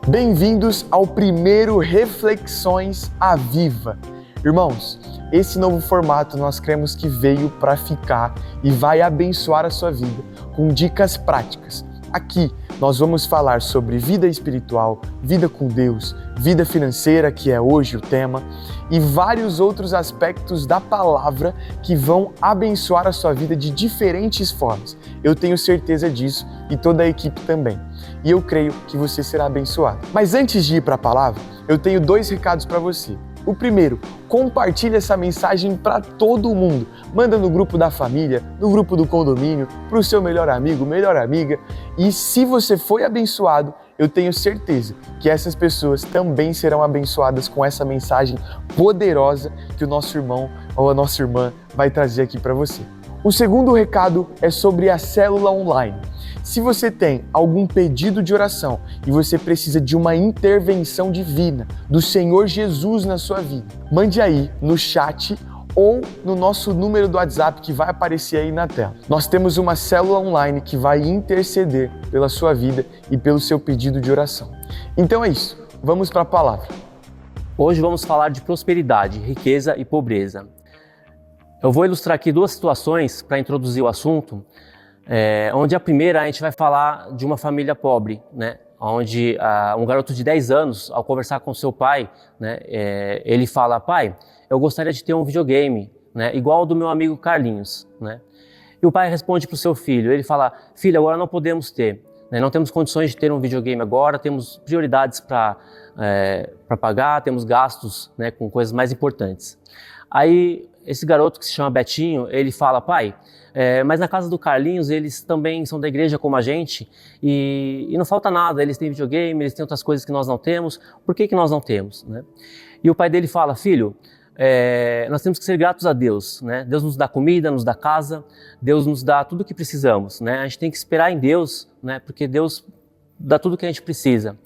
Bem-vindos ao primeiro Reflexões à Viva. Irmãos, esse novo formato nós cremos que veio para ficar e vai abençoar a sua vida com dicas práticas. Aqui nós vamos falar sobre vida espiritual, vida com Deus, vida financeira, que é hoje o tema, e vários outros aspectos da palavra que vão abençoar a sua vida de diferentes formas. Eu tenho certeza disso e toda a equipe também. E eu creio que você será abençoado. Mas antes de ir para a palavra, eu tenho 2 recados para você. O primeiro, compartilhe essa mensagem para todo mundo. Manda no grupo da família, no grupo do condomínio, para o seu melhor amigo, melhor amiga. E se você foi abençoado, eu tenho certeza que essas pessoas também serão abençoadas com essa mensagem poderosa que o nosso irmão ou a nossa irmã vai trazer aqui para você. O segundo recado é sobre a célula online. Se você tem algum pedido de oração e você precisa de uma intervenção divina do Senhor Jesus na sua vida, mande aí no chat ou no nosso número do WhatsApp que vai aparecer aí na tela. Nós temos uma célula online que vai interceder pela sua vida e pelo seu pedido de oração. Então é isso, vamos para a palavra. Hoje vamos falar de prosperidade, riqueza e pobreza. Eu vou ilustrar aqui 2 situações para introduzir o assunto. Onde a primeira a gente vai falar de uma família pobre, né? Onde um garoto de 10 anos, ao conversar com seu pai, né, ele fala: pai, eu gostaria de ter um videogame, né, igual ao do meu amigo Carlinhos, né? E o pai responde para o seu filho, ele fala: filho, agora não podemos ter, né, não temos condições de ter um videogame agora, temos prioridades para pagar, temos gastos, né, com coisas mais importantes. Aí esse garoto que se chama Betinho, ele fala: pai, mas na casa do Carlinhos eles também são da igreja como a gente e não falta nada, eles têm videogame, eles têm outras coisas que nós não temos, por que nós não temos, né? E o pai dele fala: filho, nós temos que ser gratos a Deus, né? Deus nos dá comida, nos dá casa, Deus nos dá tudo o que precisamos, né? A gente tem que esperar em Deus, né? Porque Deus dá tudo o que a gente precisa.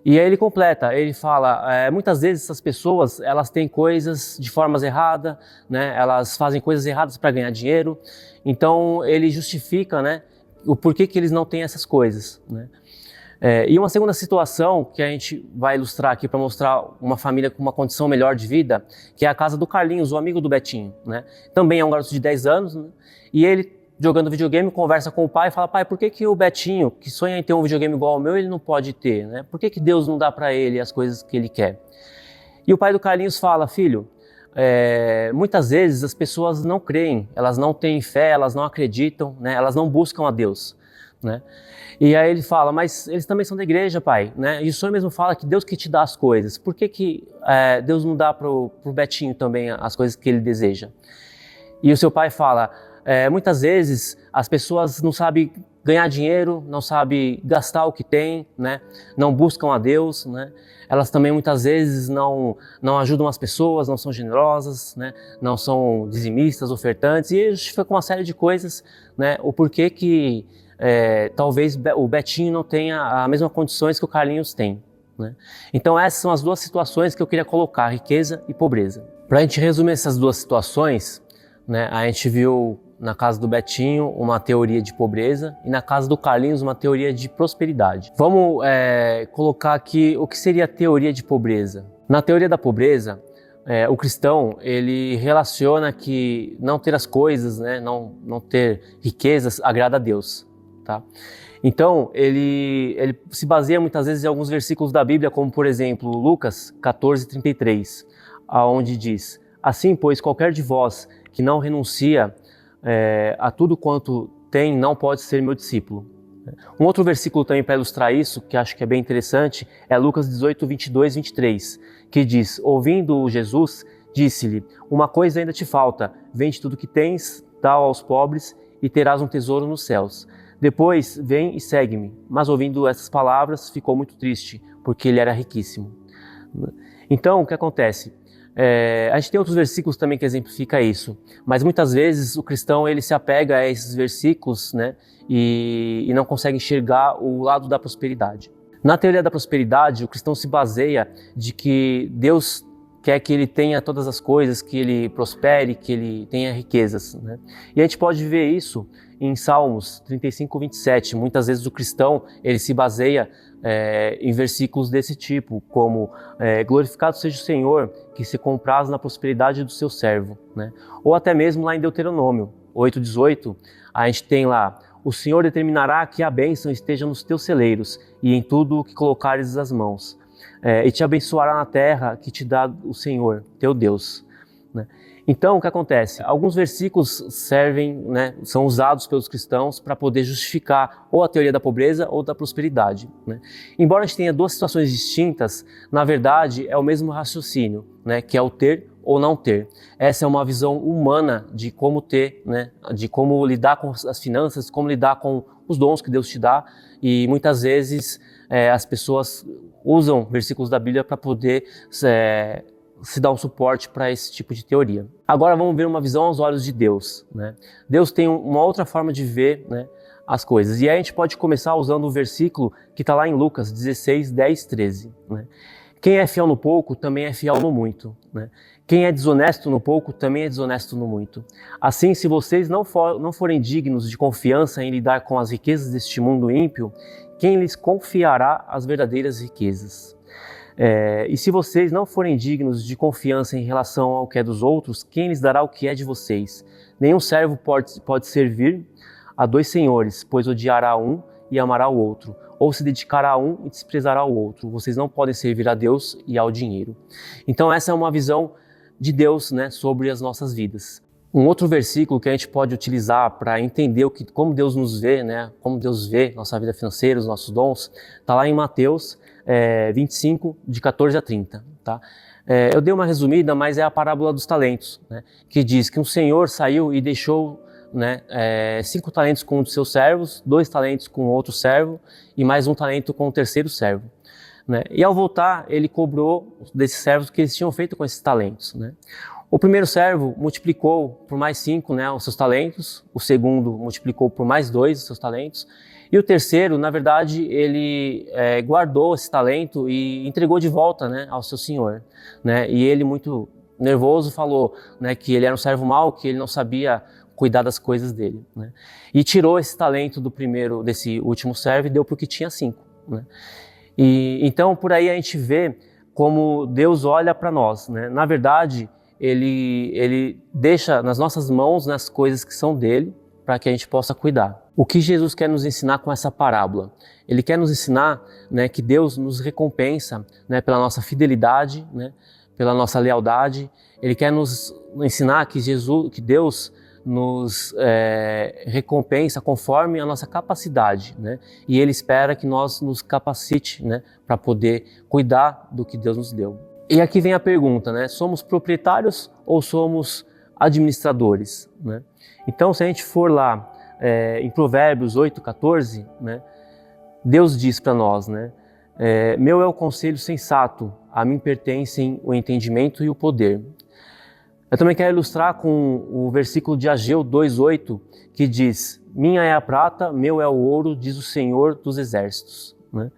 E aí ele completa, ele fala, muitas vezes essas pessoas, elas têm coisas de formas erradas, né? Elas fazem coisas erradas para ganhar dinheiro, então ele justifica, né, o porquê que eles não têm essas coisas, né? E uma segunda situação que a gente vai ilustrar aqui para mostrar uma família com uma condição melhor de vida, que é a casa do Carlinhos, o amigo do Betinho, né? Também é um garoto de 10 anos, né? E ele, jogando videogame, conversa com o pai e fala: pai, por que o Betinho, que sonha em ter um videogame igual ao meu, ele não pode ter, né? Por que Deus não dá para ele as coisas que ele quer? E o pai do Carlinhos fala: filho, muitas vezes as pessoas não creem, elas não têm fé, elas não acreditam, né? Elas não buscam a Deus, né? E aí ele fala: mas eles também são da igreja, pai, né? E o senhor mesmo fala que Deus que te dá as coisas, por que Deus não dá pro Betinho também as coisas que ele deseja? E o seu pai fala: muitas vezes as pessoas não sabem ganhar dinheiro, não sabem gastar o que tem, né? Não buscam a Deus, né? Elas também muitas vezes não ajudam as pessoas, não são generosas, né? Não são dizimistas, ofertantes, e justifica com uma série de coisas, né? O porquê que talvez o Betinho não tenha as mesmas condições que o Carlinhos tem, né? Então essas são as 2 situações que eu queria colocar, riqueza e pobreza. Para a gente resumir essas 2 situações, né, a gente viu na casa do Betinho uma teoria de pobreza e na casa do Carlinhos uma teoria de prosperidade. Vamos colocar aqui o que seria a teoria de pobreza. Na teoria da pobreza, o cristão ele relaciona que não ter as coisas, né, não ter riquezas agrada a Deus, tá? Então ele se baseia muitas vezes em alguns versículos da Bíblia, como por exemplo Lucas 14:33, aonde diz: assim, pois, qualquer de vós que não renuncia a tudo quanto tem, não pode ser meu discípulo. Um outro versículo também para ilustrar isso, que acho que é bem interessante, é Lucas 18:22-23, que diz: ouvindo Jesus, disse-lhe: uma coisa ainda te falta, vende tudo que tens, dá aos pobres e terás um tesouro nos céus. Depois vem e segue-me. Mas ouvindo essas palavras ficou muito triste, porque ele era riquíssimo. Então o que acontece? A gente tem outros versículos também que exemplificam isso, mas muitas vezes o cristão ele se apega a esses versículos, né, e não consegue enxergar o lado da prosperidade. Na teoria da prosperidade, o cristão se baseia de que Deus quer que ele tenha todas as coisas, que ele prospere, que ele tenha riquezas, né? E a gente pode ver isso em Salmos 35, 27. Muitas vezes o cristão ele se baseia em versículos desse tipo, como glorificado seja o Senhor, que se compraz na prosperidade do seu servo, né? Ou até mesmo lá em Deuteronômio 8:18, a gente tem lá: o Senhor determinará que a bênção esteja nos teus celeiros e em tudo o que colocares as mãos, e te abençoará na terra que te dá o Senhor, teu Deus, né? Então, o que acontece? Alguns versículos servem, né, são usados pelos cristãos para poder justificar ou a teoria da pobreza ou da prosperidade, né? Embora a gente tenha duas situações distintas, na verdade é o mesmo raciocínio, né, que é o ter ou não ter. Essa é uma visão humana de como ter, né, de como lidar com as finanças, como lidar com os dons que Deus te dá, e muitas vezes as pessoas usam versículos da Bíblia para poder se dar um suporte para esse tipo de teoria. Agora vamos ver uma visão aos olhos de Deus, né? Deus tem uma outra forma de ver, né, as coisas. E aí a gente pode começar usando o versículo que está lá em Lucas 16, 10, 13. Né? Quem é fiel no pouco também é fiel no muito, né? Quem é desonesto no pouco também é desonesto no muito. Assim, se vocês não forem dignos de confiança em lidar com as riquezas deste mundo ímpio, quem lhes confiará as verdadeiras riquezas? E se vocês não forem dignos de confiança em relação ao que é dos outros, quem lhes dará o que é de vocês? Nenhum servo pode servir a dois senhores, pois odiará um e amará o outro, ou se dedicará a um e desprezará o outro. Vocês não podem servir a Deus e ao dinheiro. Então essa é uma visão de Deus, né, sobre as nossas vidas. Um outro versículo que a gente pode utilizar para entender como Deus nos vê, né, como Deus vê nossa vida financeira, os nossos dons, está lá em Mateus 25, de 14 a 30. Tá? Eu dei uma resumida, mas é a parábola dos talentos, né, que diz que um senhor saiu e deixou, né, 5 talentos com um dos seus servos, 2 talentos com outro servo e mais 1 talento com o terceiro servo. Né? E ao voltar, ele cobrou desses servos o que eles tinham feito com esses talentos. Né? O primeiro servo multiplicou por mais 5, né, os seus talentos, o segundo multiplicou por mais 2 os seus talentos, e o terceiro, na verdade, ele guardou esse talento e entregou de volta, né, ao seu senhor. Né? E ele, muito nervoso, falou, né, que ele era um servo mau, que ele não sabia cuidar das coisas dele. Né? E tirou esse talento desse último servo e deu para o que tinha 5. Né? E então, por aí a gente vê como Deus olha para nós. Né? Na verdade, ele deixa nas nossas mãos, né, as coisas que são dele, para que a gente possa cuidar. O que Jesus quer nos ensinar com essa parábola? Ele quer nos ensinar, né, que Deus nos recompensa, né, pela nossa fidelidade, né, pela nossa lealdade. Ele quer nos ensinar que Deus nos recompensa conforme a nossa capacidade, né? E Ele espera que nós nos capacite, né, para poder cuidar do que Deus nos deu. E aqui vem a pergunta, né? Somos proprietários ou somos administradores? Né? Então, se a gente for lá em Provérbios 8:14, né, Deus diz para nós, né, meu é o conselho sensato, a mim pertencem o entendimento e o poder. Eu também quero ilustrar com o versículo de Ageu 2:8, que diz: minha é a prata, meu é o ouro, diz o Senhor dos exércitos. Né?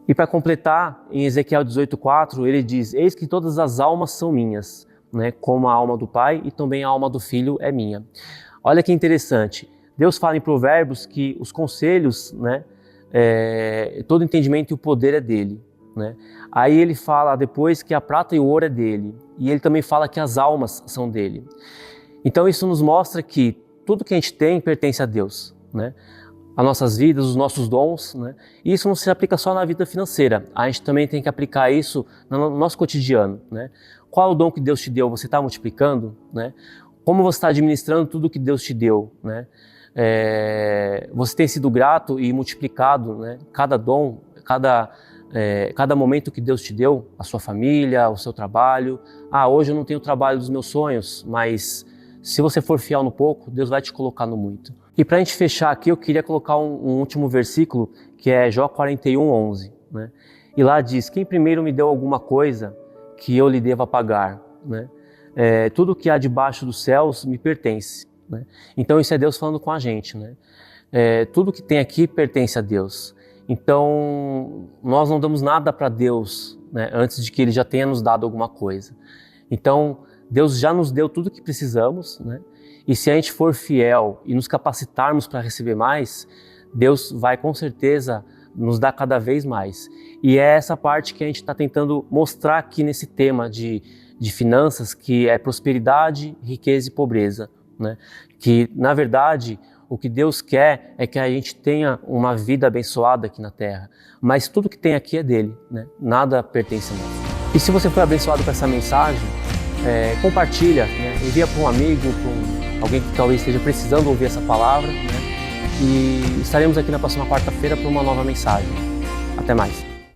E para completar, em Ezequiel 18:4, ele diz: eis que todas as almas são minhas, né, como a alma do Pai e também a alma do Filho é minha. Olha que interessante, Deus fala em Provérbios que os conselhos, né, todo entendimento e o poder é dele. Né? Aí ele fala depois que a prata e o ouro é dele, e ele também fala que as almas são dele. Então isso nos mostra que tudo que a gente tem pertence a Deus, né? As nossas vidas, os nossos dons, né? E isso não se aplica só na vida financeira, a gente também tem que aplicar isso no nosso cotidiano, né? Qual é o dom que Deus te deu? Você está multiplicando? Né? Como você está administrando tudo que Deus te deu? Né? Você tem sido grato e multiplicado, né, cada dom, cada momento que Deus te deu, a sua família, o seu trabalho. Hoje eu não tenho o trabalho dos meus sonhos, mas se você for fiel no pouco, Deus vai te colocar no muito. E para a gente fechar aqui, eu queria colocar um último versículo, que é Jó 41:11. Né? E lá diz: quem primeiro me deu alguma coisa que eu lhe deva pagar? Né? Tudo que há debaixo dos céus me pertence. Né? Então isso é Deus falando com a gente. Né? Tudo que tem aqui pertence a Deus. Então nós não damos nada para Deus, né, antes de que Ele já tenha nos dado alguma coisa. Então Deus já nos deu tudo que precisamos, né? E se a gente for fiel e nos capacitarmos para receber mais, Deus vai com certeza nos dar cada vez mais. E é essa parte que a gente está tentando mostrar aqui nesse tema de finanças, que é prosperidade, riqueza e pobreza, né? Que, na verdade, o que Deus quer é que a gente tenha uma vida abençoada aqui na Terra, mas tudo que tem aqui é dele, né? Nada pertence a nós. E se você foi abençoado com essa mensagem, compartilha, né? Envia para um amigo, para alguém que talvez esteja precisando ouvir essa palavra, né? E estaremos aqui na próxima quarta-feira para uma nova mensagem. Até mais.